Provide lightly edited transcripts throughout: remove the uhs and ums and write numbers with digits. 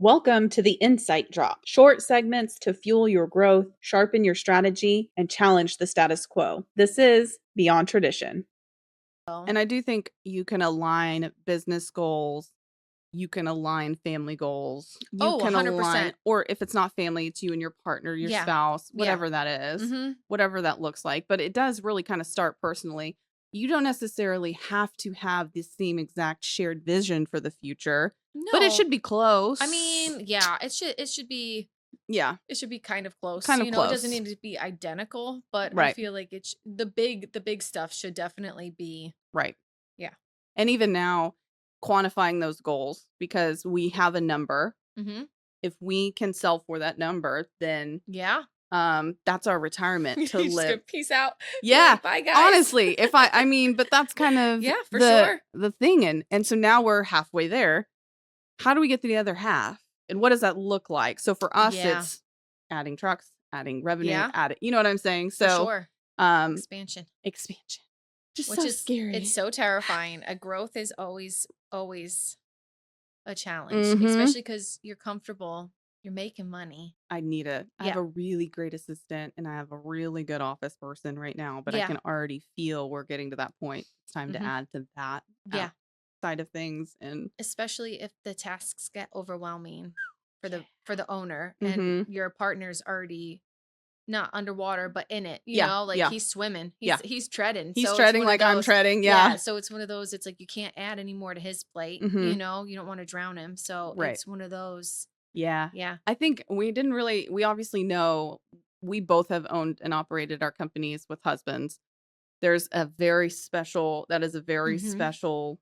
Welcome to the Insight Drop, short segments to fuel your growth, sharpen your strategy, and challenge the status quo. This is Beyond Tradition. And I do think you can align business goals, you can align family goals, you can align, 100%. or if it's not family, it's you and your partner, your Yeah. spouse, Yeah. whatever that is, Mhm. whatever that looks like. But it does really kind of start personally. You don't necessarily have to have the same exact shared vision for the future, but it No. should be close. I mean, yeah, it should be Yeah, kind of close. kind of It doesn't close. need to be identical, but I Right, feel like it's the big stuff should definitely be. right. Yeah. And even now, quantifying those goals because we have a number. Mhm. If we can sell for that number, then Yeah. that's our retirement to You just go, live. peace out. Be Yeah, like, bye guys. honestly, if I mean, but that's kind of Yeah, for the sure. the thing, and so now we're halfway there. How do we get to the other half, and what does that look like? So for us, Yeah. it's adding trucks, adding revenue, Yeah. adding, you know what I'm saying? For So sure. expansion, just Which so is scary. it's so terrifying. A growth is always a challenge, Mhm. especially because you're comfortable, you're making money. I have Yeah. a really great assistant and I have a really good office person right now, but I Yeah. can already feel we're getting to that point. It's time to Mhm. add to that Yeah. side of things. And Especially if the tasks get overwhelming for the owner and mm-hmm. your partner's already not underwater but in it, Yeah, like yeah, he's swimming, yeah. he's treading, He's so it's treading one of like I'm those. treading. Yeah, Yeah. so it's one of those, it's like you can't add any more to his plate, Mm-hmm. you don't want to drown him, so Right. it's one of those. Yeah. Yeah. I think we obviously know we both have owned and operated our companies with husbands. That is a very Mhm. special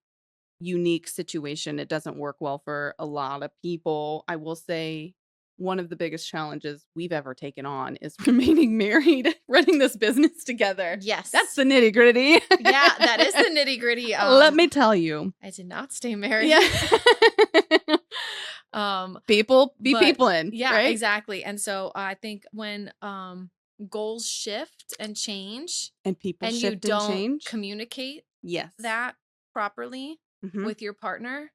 unique situation. It doesn't work well for a lot of people. I will say one of the biggest challenges we've ever taken on is remaining married, running this business together. Yes. That's the nitty gritty. Yeah, that is the nitty gritty. Let me tell you. I did not stay married. Yeah. People be But peopling, yeah, right? exactly. And so I think when goals shift and change And people and you shift and don't change. communicate Yes. that properly Mhm. with your partner,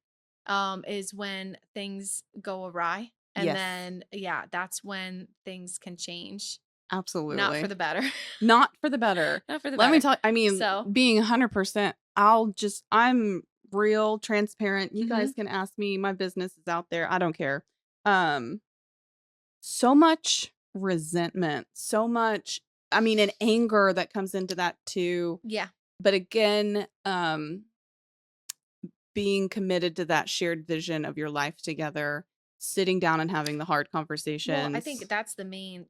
is when things go awry. And Yes. then that's when things can change. Absolutely. Not for the better. Not for the better. Not for the Let me better. tell you, I mean, So being 100%, I'm real transparent. You guys Mhm. can ask me. My business is out there. I don't care. Um, so much resentment, so much, I mean, an anger that comes into that too. yeah. But again, being committed to that shared vision of your life together, sitting down and having the hard conversations. Well, I think that's the main,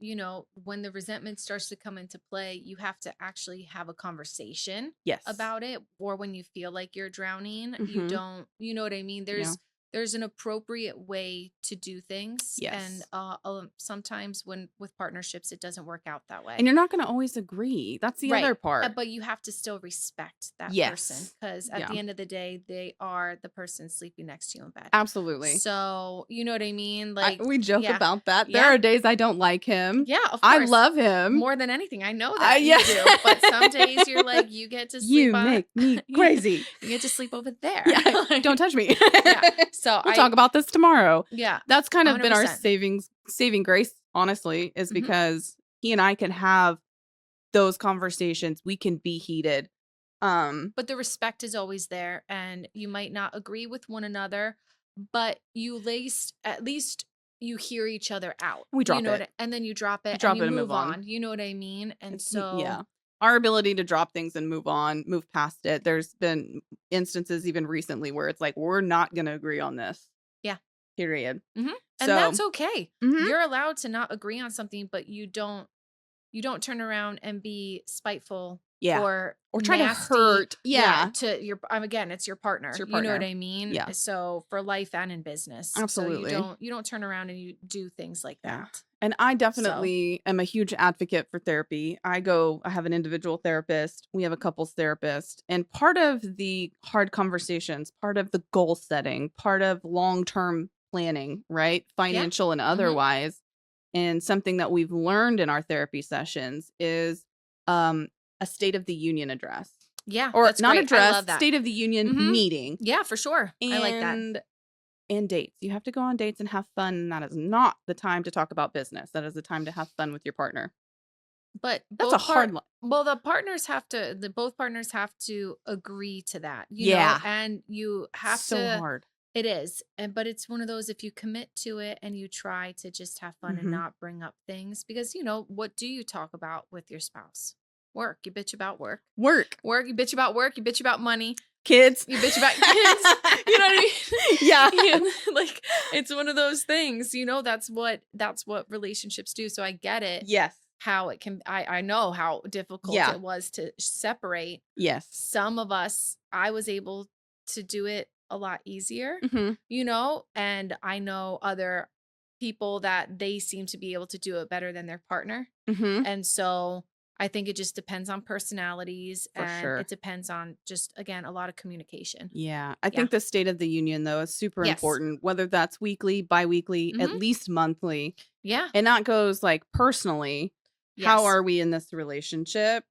when the resentment starts to come into play, you have to actually have a conversation Yes. about it. Or when you feel like you're drowning, you Mhm. don't, you know what I mean? Yeah. There's an appropriate way to do things. And Yes. sometimes when with partnerships, it doesn't work out that way. And you're not going to always agree. That's the other Right. part. But you have to still respect that person Yes. because at Yeah. the end of the day, they are the person sleeping next to you in bed. Absolutely. So, you know what I mean? Like, We joke yeah. about that. There Yeah. are days I don't like him. Yeah, of I course. love him. More than anything. I know that yeah. you do. But some days you're like, you get to sleep You on make me crazy. You get to sleep over there. Yeah. Don't touch me. Yeah. So we'll talk about this tomorrow. Yeah. That's kind of been our 100%. saving grace, honestly, is Mhm. because he and I can have those conversations. We can be heated. But the respect is always there, and you might not agree with one another, but at least you hear each other out. We drop it. And then you drop it drop and you it and move move on. on. You know what I mean? And yeah. Our ability to drop things and move on, move past it. There's been instances even recently where it's like, we're not going to agree on this. Yeah. Period. Mhm. So, And that's okay. Mhm. You're allowed to not agree on something, but you don't turn around and be spiteful Yeah. or try nasty, to hurt. Yeah. to your again, it's your partner. It's your You know what partner. I mean? Yeah. So for life and in business. Absolutely. So you don't turn around and you do things like Yeah. that. And I definitely am a huge advocate for therapy. I have an individual therapist. We have a couples therapist. And part of the hard conversations, part of the goal setting, part of long-term planning, right? Financial and otherwise. And something that we've learned in our therapy sessions is a State of the Union address. Yeah. Or that's not great. address, I love that. State of the Union Mhm. meeting. Yeah, for sure. I like that. And and dates. You have to go on dates and have fun. And that is not the time to talk about business. That is the time to have fun with your partner. But That's a hard line. the both partners have to agree to that, Yeah. and you have So to. hard. It is. But it's one of those, if you commit to it and you try to just have fun and Hmm. not bring up things, because what do you talk about with your spouse? Work. You bitch about work. Work. Work, you bitch about work, you bitch about money, Kids. you bitch about kids. You know what I mean? Yeah. Like, it's one of those things, that's what relationships do. So I get it, Yes. how it can. I know how difficult Yeah. it was to separate. Yes. Some of us, I was able to do it a lot easier, Hmm. and I know other people that they seem to be able to do it better than their partner. Hmm. And so I think it just depends on personalities, For and sure. it depends on, just again, a lot of communication. Yeah. I Yeah. think the State of the Union, though, is super Yes. important, whether that's weekly, bi-weekly, at Mhm. least monthly. Yeah. And that goes like personally. How Yes. are we in this relationship?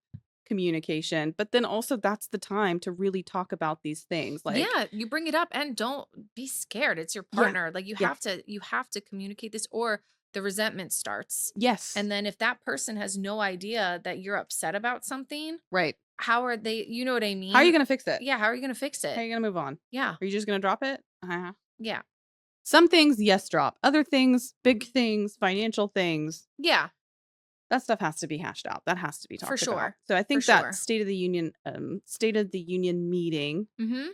Communication. But then also that's the time to really talk about these things. Like, Yeah, you bring it up, and don't be scared. It's your yeah. partner. Like, you Yeah. have to communicate this, or the resentment starts. Yes. And then if that person has no idea that you're upset about something, Right. how are they, you know what I mean? How are you going to fix it? Yeah, how are you going to fix How are it? you going to move on? Yeah. Are you just going to drop it? Yeah. Some things, yes, drop. Other things, big things, financial things, Yeah, that stuff has to be hashed out. That has to be for talked about. sure. So I For think that sure. State of the Union meeting, Mhm.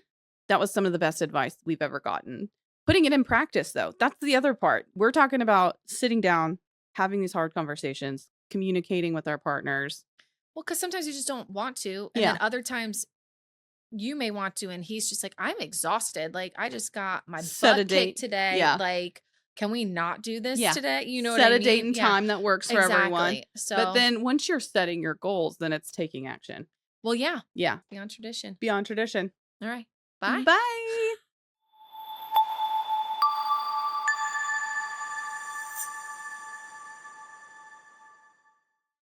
that was some of the best advice we've ever gotten. Putting it in practice, though, that's the other part. We're talking about sitting down, having these hard conversations, communicating with our partners. Well, cuz sometimes you just don't want to, and then Yeah. other times you may want to, and he's just like, "I'm exhausted. Like, I just got my Set a butt kicked date. today. Yeah. Like, can we not do this Yeah. today?" You know what Set I a date mean? and Yeah. time that works for everyone. Exactly. But So, then once you're setting your goals, then it's taking action. well, yeah, Yeah. beyond tradition. Beyond tradition. All right. Bye. Bye.